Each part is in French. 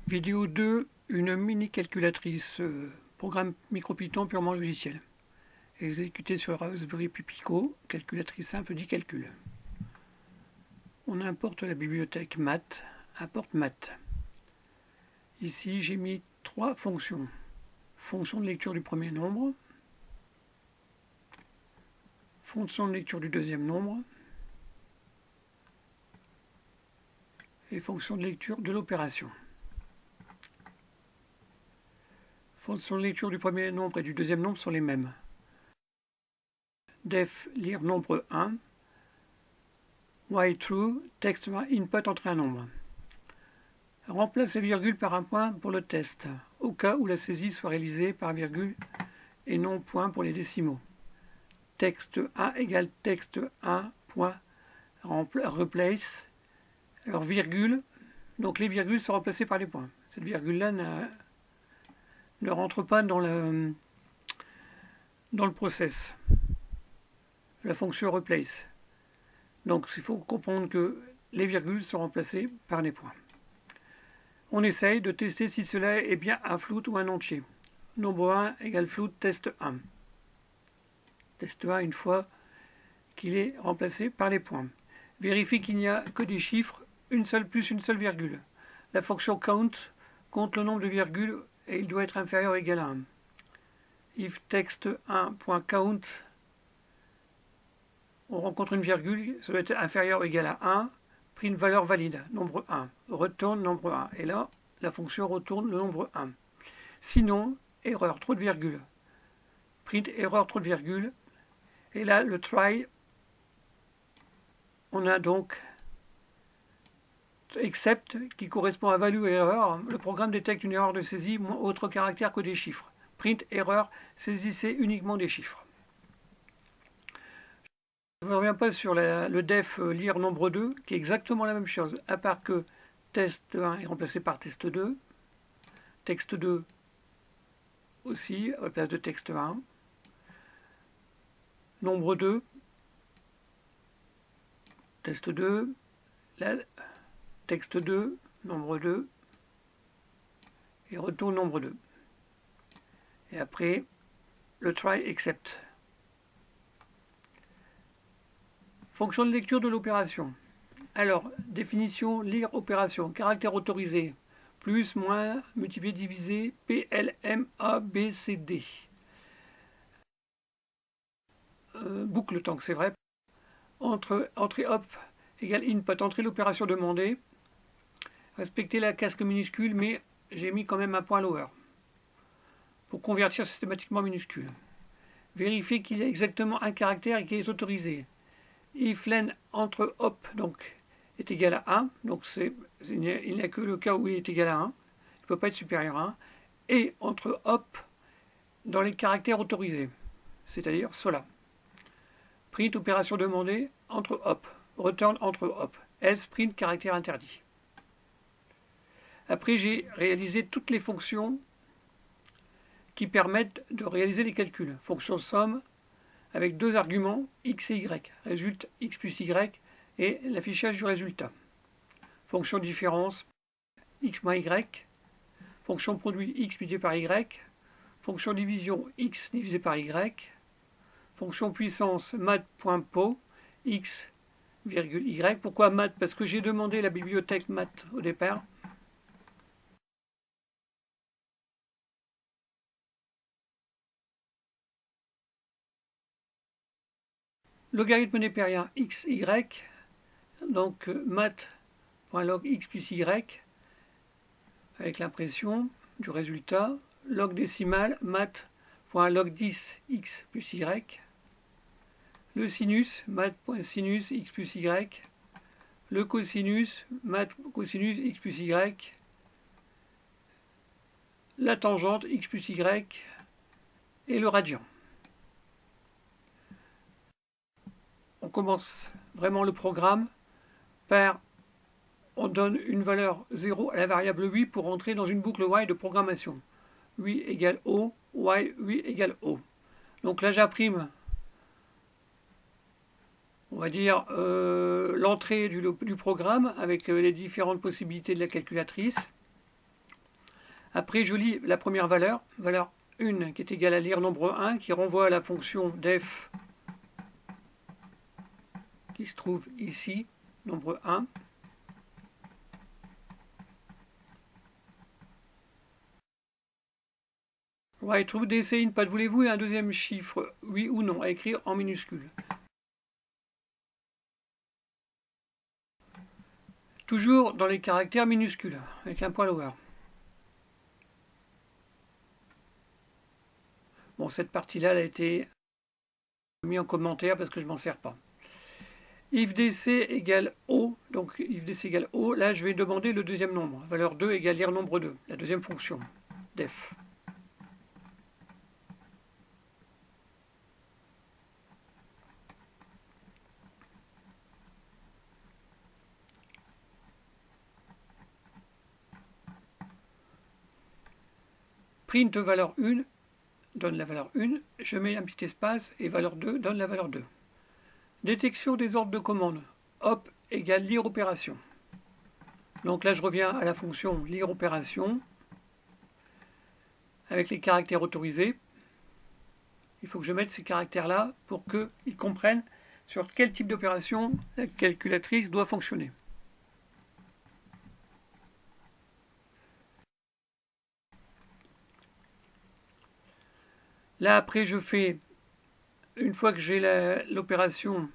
Vidéo 2, une mini calculatrice, programme MicroPython purement logiciel. Exécuté sur Raspberry Pi Pico, calculatrice simple 10 calculs. On importe la bibliothèque math, importe math. Ici, j'ai mis 3 fonctions. Fonction de lecture du premier nombre, fonction de lecture du deuxième nombre, et fonction de lecture de l'opération. Fonction de lecture du premier nombre et du deuxième nombre sont les mêmes. Def lire nombre 1, while true, texte input entrer un nombre. Remplace la virgule par un point pour le test, au cas où la saisie soit réalisée par virgule et non point pour les décimaux. Texte 1 égale texte 1 point replace. Alors virgule, donc les virgules sont remplacées par les points. Cette virgule-là ne rentre pas dans le process, la fonction replace. Donc il faut comprendre que les virgules sont remplacées par les points. On essaye de tester si cela est bien un float ou un entier. Nombre 1 égale float test 1. Test 1 une fois qu'il est remplacé par les points. Vérifie qu'il n'y a que des chiffres, une seule plus une seule virgule. La fonction count compte le nombre de virgules et il doit être inférieur ou égal à 1. If text1.count, on rencontre une virgule, ça doit être inférieur ou égal à 1, pris une valeur valide, nombre 1, retourne nombre 1. Et là, la fonction retourne le nombre 1. Sinon, erreur, trop de virgule. Print erreur, trop de virgule. Et là, le try, on a donc except qui correspond à value et erreur. Le programme détecte une erreur de saisie, autre caractère que des chiffres. Print erreur, saisissez uniquement des chiffres. Je ne reviens pas sur le def lire nombre 2, qui est exactement la même chose, à part que test 1 est remplacé par test 2, texte 2 aussi, à la place de texte 1, nombre 2, test 2, là, texte 2, nombre 2, et retourne nombre 2. Et après, le try except. Fonction de lecture de l'opération. Alors, définition, lire opération, caractère autorisé, plus, moins, multiplié, divisé, P, L, M, A, B, C, D. Boucle tant que c'est vrai. Entrée hop égale input, entrer l'opération demandée. Respecter la casque minuscule, mais j'ai mis quand même un point lower pour convertir systématiquement en minuscule. Vérifier qu'il y a exactement un caractère et qu'il est autorisé. If len entre hop donc est égal à 1, donc il n'y a que le cas où il est égal à 1, il ne peut pas être supérieur à 1, et entre hop dans les caractères autorisés, c'est-à-dire cela. Print opération demandée entre hop, return entre hop, else print caractère interdit. Après j'ai réalisé toutes les fonctions qui permettent de réaliser les calculs. Fonction somme avec deux arguments, x et y. Résulte x plus y et l'affichage du résultat. Fonction différence, x moins y. Fonction produit, x divisé par y. Fonction division, x divisé par y. Fonction puissance, math.po, x, virgule y. Pourquoi math? Parce que j'ai demandé la bibliothèque math au départ. Logarithme népérien, x, y. Donc math.log x plus y avec l'impression du résultat. Log décimal, math.log 10 x plus y. Le sinus, math.sinus x plus y. Le cosinus, math.cosinus x plus y. La tangente, x plus y. Et le radian. On commence vraiment le programme par, on donne une valeur 0 à la variable 8 pour entrer dans une boucle while de programmation. 8 égale O, while 8 égale O. Donc là j'imprime, on va dire, l'entrée du programme avec les différentes possibilités de la calculatrice. Après, je lis la première valeur, valeur 1 qui est égale à lire nombre 1, qui renvoie à la fonction def qui se trouve ici, nombre 1. Right, true, DC input, voulez-vous un deuxième chiffre, oui ou non, à écrire en minuscule? Toujours dans les caractères minuscules, avec un point lower. Bon, cette partie-là, elle a été mise en commentaire parce que je ne m'en sers pas. If DC égale O, donc if DC égale O, là je vais demander le deuxième nombre. Valeur 2 égale lire nombre 2, la deuxième fonction, def. Print valeur 1 donne la valeur 1, je mets un petit espace et valeur 2 donne la valeur 2. Détection des ordres de commande, hop égale lire opération. Donc là je reviens à la fonction lire opération avec les caractères autorisés. Il faut que je mette ces caractères-là pour qu'ils comprennent sur quel type d'opération la calculatrice doit fonctionner. Là après je fais, une fois que j'ai l'opération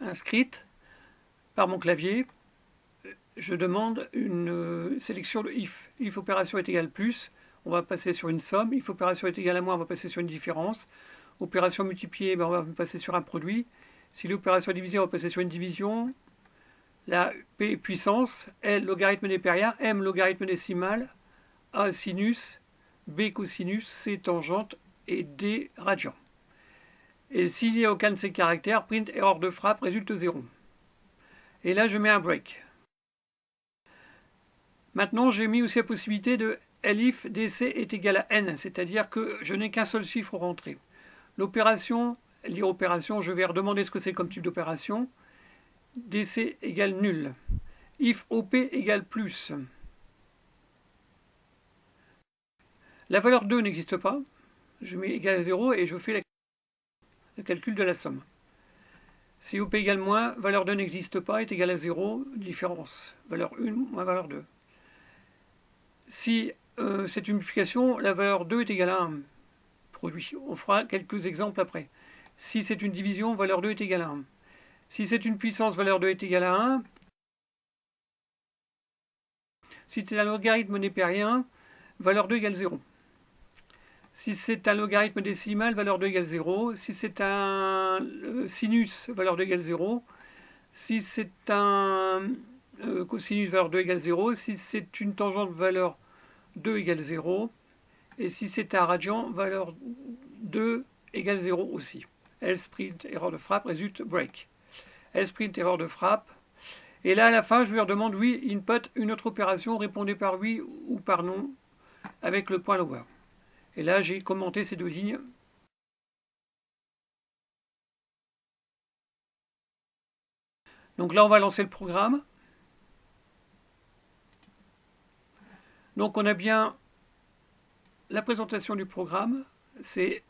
inscrite par mon clavier, je demande une sélection de if. If opération est égale plus, on va passer sur une somme. If opération est égale à moins, on va passer sur une différence. Opération multipliée, on va passer sur un produit. Si l'opération est divisée, on va passer sur une division. La P puissance, L logarithme népérien, M logarithme décimal, A sinus, B cosinus, C tangente et D radian. Et s'il n'y a aucun de ces caractères, print erreur de frappe résulte 0. Et là, je mets un break. Maintenant, j'ai mis aussi la possibilité de elif DC est égal à n, c'est-à-dire que je n'ai qu'un seul chiffre rentré. L'opération, lire opération, je vais redemander ce que c'est comme type d'opération. DC égale nul. If OP égale plus. La valeur 2 n'existe pas. Je mets égal à 0 et je fais le calcul de la somme. Si OP égale moins, valeur 2 n'existe pas, est égal à 0, différence. Valeur 1 moins valeur 2. Si c'est une multiplication, la valeur 2 est égale à 1. Produit. On fera quelques exemples après. Si c'est une division, valeur 2 est égale à 1. Si c'est une puissance, valeur 2 est égale à 1. Si c'est un logarithme népérien, valeur 2 égale 0. Si c'est un logarithme décimal, valeur 2 égale 0. Si c'est un sinus, valeur 2 égale 0. Si c'est un cosinus, valeur 2 égale 0. Si c'est une tangente, valeur 2 égale 0. Et si c'est un radian, valeur 2 égale 0 aussi. Else print erreur de frappe résulte break. Else print erreur de frappe. Et là, à la fin, je lui redemande oui, input, une autre opération, répondez par oui ou par non avec le point lower. Et là, j'ai commenté ces deux lignes. Donc là, on va lancer le programme. Donc on a bien la présentation du programme. C'est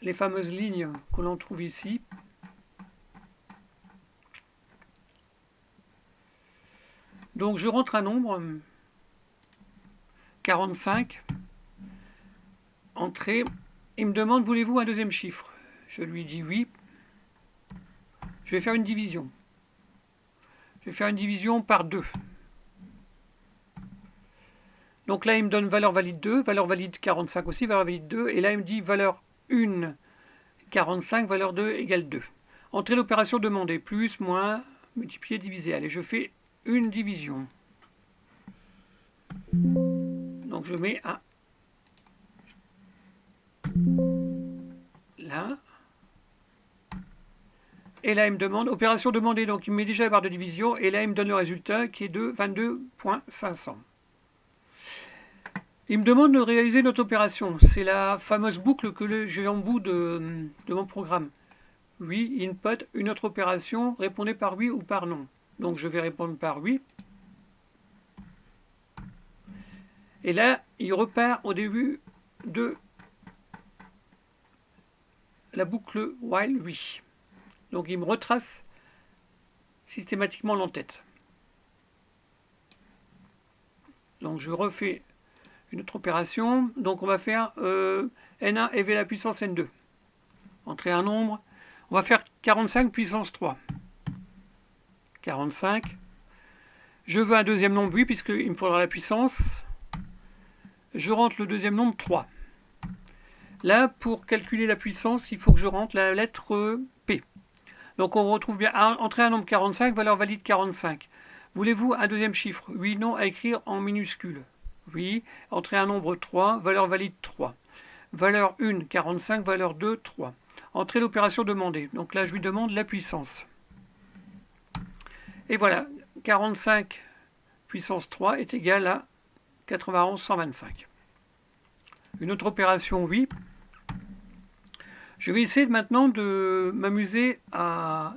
les fameuses lignes que l'on trouve ici. Donc je rentre un nombre, 45, entrée. Il me demande, voulez-vous un deuxième chiffre? Je lui dis oui. Je vais faire une division. Je vais faire une division par 2. Donc là, il me donne valeur valide 2, valeur valide 45 aussi, valeur valide 2. Et là, il me dit valeur 1, 45, valeur 2 égale 2. Entrer l'opération demandée, plus, moins, multiplier, diviser. Allez, je fais une division. Donc je mets un là. Et là, il me demande, opération demandée, donc il me met déjà la barre de division. Et là, il me donne le résultat qui est de 22.500. Il me demande de réaliser notre opération. C'est la fameuse boucle que j'ai en bout de mon programme. Oui, input, une autre opération, répondez par oui ou par non. Donc je vais répondre par oui. Et là, il repart au début de la boucle while oui. Donc il me retrace systématiquement l'entête. Donc je refais une autre opération. Donc on va faire N1 et V la puissance N2. Entrer un nombre. On va faire 45 puissance 3. 45. Je veux un deuxième nombre, oui, puisqu'il me faudra la puissance. Je rentre le deuxième nombre 3. Là, pour calculer la puissance, il faut que je rentre la lettre P. Donc on retrouve bien, entrer un nombre 45, valeur valide 45. Voulez-vous un deuxième chiffre? Oui, non, à écrire en minuscule. Oui, entrer un nombre 3, valeur valide 3. Valeur 1, 45, valeur 2, 3. Entrer l'opération demandée. Donc là, je lui demande la puissance. Et voilà, 45 puissance 3 est égal à 91 125. Une autre opération, oui. Je vais essayer maintenant de m'amuser à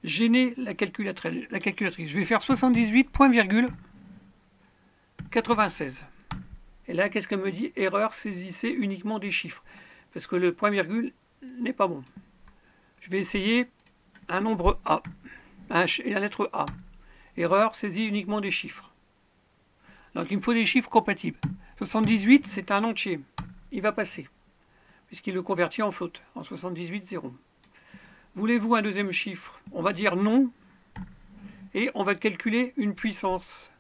gêner la calculatrice. Je vais faire 78 point virgule 96. Et là, qu'est-ce qu'elle me dit? Erreur, saisissez uniquement des chiffres. Parce que le point virgule n'est pas bon. Je vais essayer un nombre A et la lettre A. Erreur, saisis uniquement des chiffres. Donc il me faut des chiffres compatibles. 78, c'est un entier. Il va passer, puisqu'il le convertit en flotte, en 78, 0. Voulez-vous un deuxième chiffre? On va dire non, et on va calculer une puissance.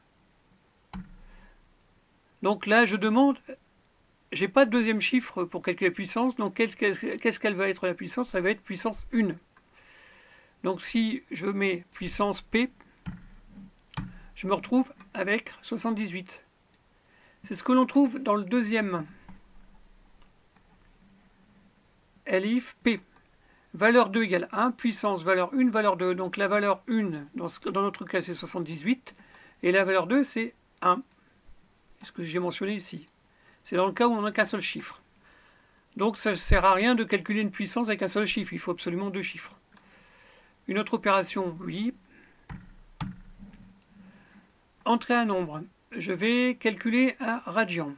Donc là, je demande, j'ai pas de deuxième chiffre pour calculer la puissance, donc qu'est-ce qu'elle va être la puissance? Ça va être puissance 1. Donc si je mets puissance P, je me retrouve avec 78. C'est ce que l'on trouve dans le deuxième. Elif P. Valeur 2 égale 1, puissance valeur 1, valeur 2. Donc la valeur 1, dans notre cas, c'est 78. Et la valeur 2, c'est 1. C'est ce que j'ai mentionné ici. C'est dans le cas où on n'a qu'un seul chiffre. Donc ça ne sert à rien de calculer une puissance avec un seul chiffre. Il faut absolument deux chiffres. Une autre opération, oui. Entrer un nombre. Je vais calculer un radian.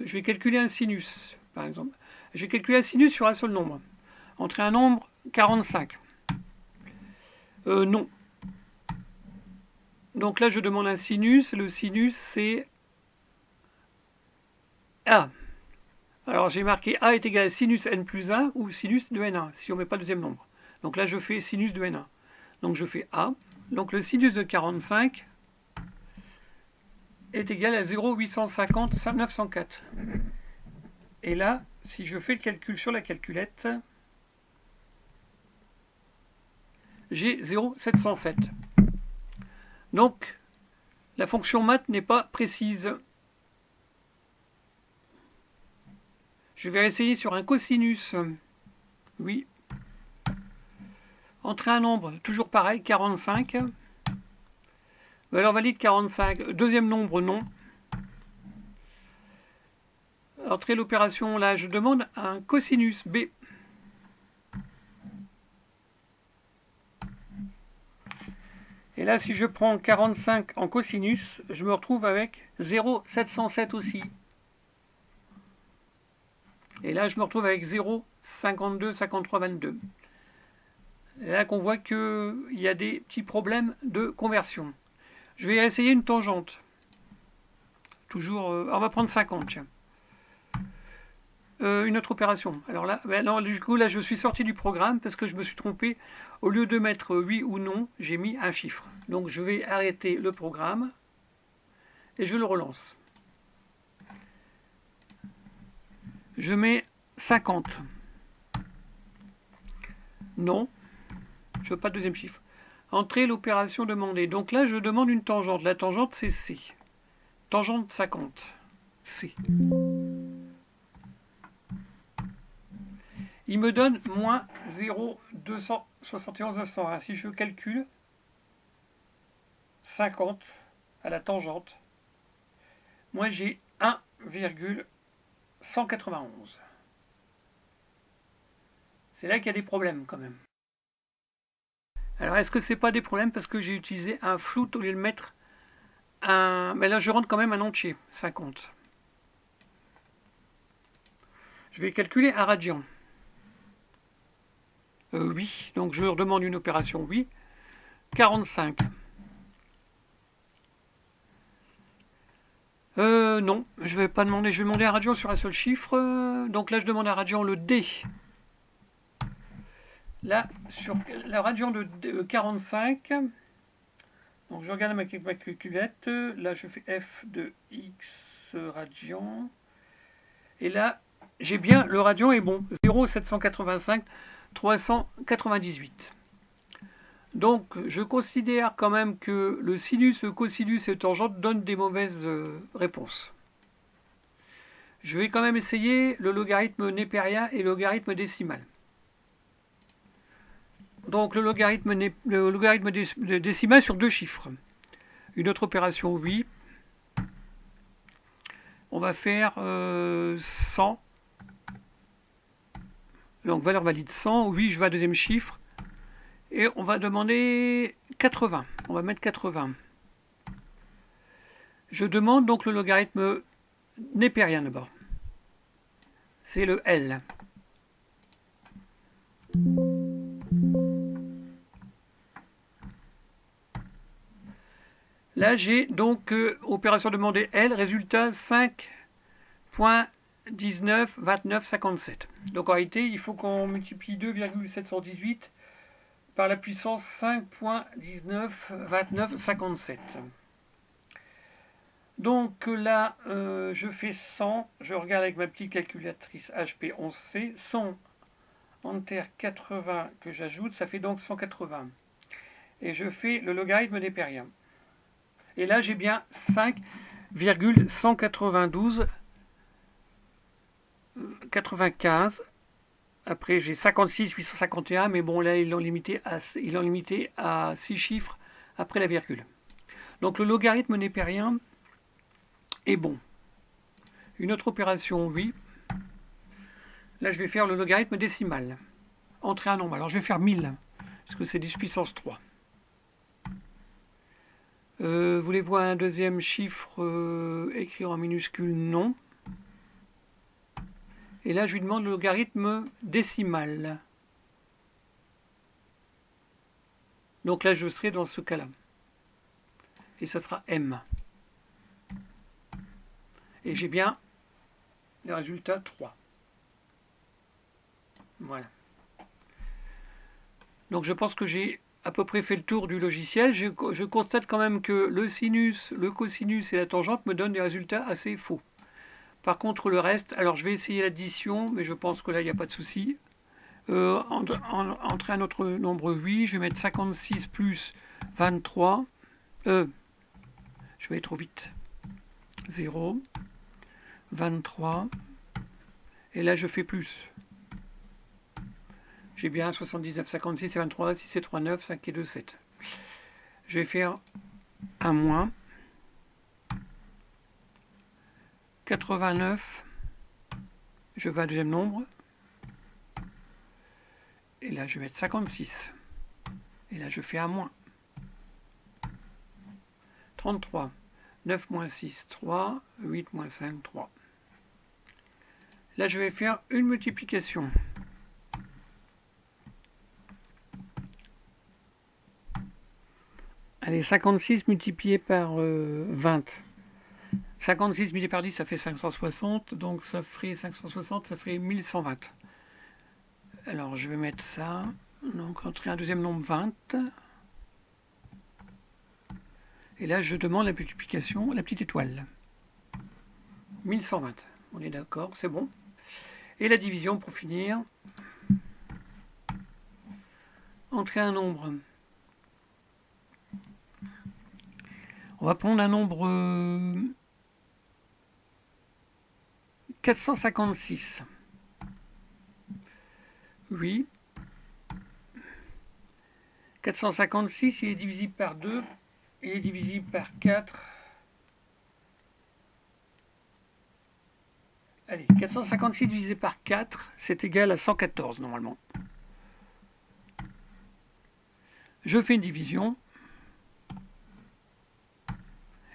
Je vais calculer un sinus, par exemple. Je vais calculer un sinus sur un seul nombre. Entrer un nombre 45. Non. Donc là, je demande un sinus. Le sinus, c'est A. Alors, j'ai marqué A est égal à sinus n plus 1 ou sinus de n1, si on ne met pas le deuxième nombre. Donc là, je fais sinus de n1. Donc, je fais A. Donc, le sinus de 45 est égal à 0,850 904. Et là, si je fais le calcul sur la calculette, j'ai 0,707. Donc, la fonction math n'est pas précise. Je vais essayer sur un cosinus. Oui. Entrer un nombre, toujours pareil, 45. Valeur valide 45. Deuxième nombre, non. Entrer l'opération, là, je demande un cosinus B. Et là, si je prends 45 en cosinus, je me retrouve avec 0,707 aussi. Et là, je me retrouve avec 0,52, 53, 22. Et là qu'on voit qu'il y a des petits problèmes de conversion. Je vais essayer une tangente. Toujours, on va prendre 50, tiens. Une autre opération. Alors là, non, du coup, là, je suis sorti du programme parce que je me suis trompé. Au lieu de mettre oui ou non, j'ai mis un chiffre. Donc, je vais arrêter le programme et je le relance. Je mets 50. Non, je veux pas de deuxième chiffre. Entrer l'opération demandée. Donc là, je demande une tangente. La tangente, c'est C. Tangente 50. C. Il me donne moins 0,271 901. Si je calcule 50 à la tangente, moi j'ai 1,191. C'est là qu'il y a des problèmes quand même. Alors est-ce que c'est pas des problèmes parce que j'ai utilisé un float au lieu de mettre Mais là, je rentre quand même un entier, 50. Je vais calculer un radian. Oui, donc je leur demande une opération, oui. 45. Non, je vais pas demander, je vais demander un radian sur un seul chiffre. Donc là, je demande un radian le D. Là, sur la radian de 45, donc je regarde ma calculette. Là, je fais F de X radian. Et là, j'ai bien, le radian est bon. 0,785, 398. Donc, je considère quand même que le sinus, le cosinus et le tangente donnent des mauvaises réponses. Je vais quand même essayer le logarithme népérien et le logarithme décimal. Donc, le logarithme décimal sur deux chiffres. Une autre opération, oui. On va faire 100. Donc, valeur valide 100. Oui, je vais à deuxième chiffre. Et on va demander 80. On va mettre 80. Je demande donc le logarithme népérien d'abord. C'est le L. Là, j'ai donc opération demandée L, résultat 5,192957. Donc en réalité, il faut qu'on multiplie 2,718 par la puissance 5,192957. Donc là, je fais 100, je regarde avec ma petite calculatrice HP11C, 100 enter 80 que j'ajoute, ça fait donc 180. Et je fais le logarithme népérien. Et là, j'ai bien 5,192,95. Après, j'ai 56,851, mais bon, là, ils l'ont limité à 6 chiffres après la virgule. Donc, le logarithme népérien est bon. Une autre opération, oui. Là, je vais faire le logarithme décimal. Entrer un nombre. Alors, je vais faire 1000, parce que c'est 10 puissance 3. Voulez-vous un deuxième chiffre écrit en minuscule? Non. Et là, je lui demande le logarithme décimal. Donc là, je serai dans ce cas-là. Et ça sera M. Et j'ai bien le résultat 3. Voilà. Donc je pense que j'ai à peu près fait le tour du logiciel. Je constate quand même que le sinus, le cosinus et la tangente me donnent des résultats assez faux. Par contre, le reste, alors je vais essayer l'addition, mais je pense que là, il n'y a pas de souci. Entrer un autre nombre, oui. Je vais mettre 56 plus 23. Je vais aller trop vite. 0, 23. Et là, je fais plus. J'ai bien 79, 56 et 23, 6 et 3, 9, 5 et 2, 7. Je vais faire un moins. 89. Je vais à deuxième nombre. Et là, je vais mettre 56. Et là, je fais un moins. 33. 9 moins 6, 3. 8 moins 5, 3. Là, je vais faire une multiplication. Allez, 56 multiplié par 20. 56 multiplié par 10, ça fait 560. Donc, ça ferait 560, ça ferait 1120. Alors, je vais mettre ça. Donc, entrer un deuxième nombre 20. Et là, je demande la multiplication, la petite étoile. 1120. On est d'accord, c'est bon. Et la division pour finir. Entrer un nombre. On va prendre un nombre 456. Oui. 456, il est divisible par 2. Il est divisible par 4. Allez, 456 divisé par 4, c'est égal à 114 normalement. Je fais une division.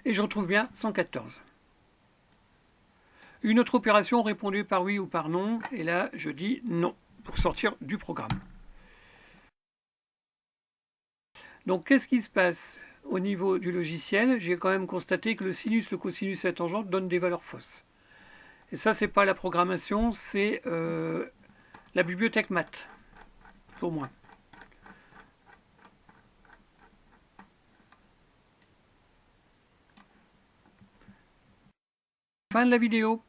et je retrouve bien 114. Une autre opération répondue par oui ou par non, et là je dis non pour sortir du programme. Donc qu'est-ce qui se passe au niveau du logiciel? J'ai quand même constaté que le sinus, le cosinus et la tangente donnent des valeurs fausses. Et ça, c'est pas la programmation, c'est la bibliothèque maths, pour moi. Fin de la vidéo.